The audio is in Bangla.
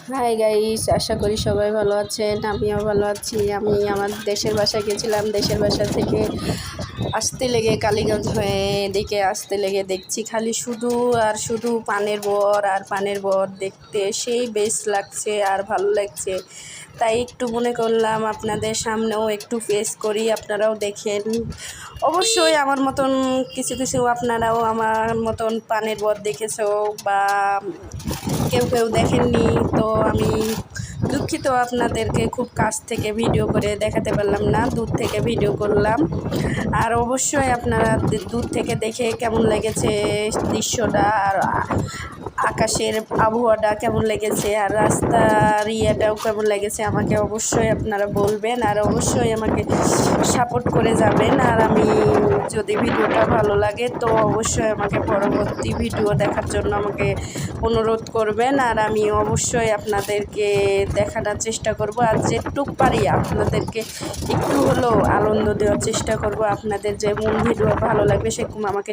হাই গাইস, আশা করি সবাই ভালো আছেন। আমিও ভালো আছি। আমি আমার দেশের বাসায় গেছিলাম। দেশের বাসা থেকে আসতে লেগে কালীগঞ্জ হয়ে এদিকে আসতে লেগে দেখছি খালি শুধু আর শুধু পানের বর আর পানের বর দেখতে সেই বেশ লাগছে আর ভালো লাগছে। তাই একটু মনে করলাম আপনাদের সামনেও একটু ফেস করি, আপনারাও দেখেন। অবশ্যই আমার মতন কিছু কিছু আপনারাও আমার মতন পানের বর দেখেছো বা কেউ কেউ দেখেননি। তো আমি দুঃখিত, আপনাদেরকে খুব কাছ থেকে ভিডিও করে দেখাতে পারলাম না, দূর থেকে ভিডিও করলাম। আর অবশ্যই আপনারা দূর থেকে দেখে কেমন লেগেছে দৃশ্যটা, আর আকাশের আবহাওয়াটা কেমন লেগেছে, আর রাস্তার ইয়েটাও কেমন লেগেছে আমাকে অবশ্যই আপনারা বলবেন, আর অবশ্যই আমাকে সাপোর্ট করে যাবেন। আর আমি যদি ভিডিওটা ভালো লাগে তো অবশ্যই আমাকে পরবর্তী ভিডিও দেখার জন্য আমাকে অনুরোধ করবেন। আর আমি অবশ্যই আপনাদেরকে দেখানোর চেষ্টা করব, আর যেটুক পারি আপনাদেরকে একটু হলেও আনন্দ দেওয়ার চেষ্টা করব। আপনাদের যে মূল ভিডিও ভালো লাগবে সেরকম আমাকে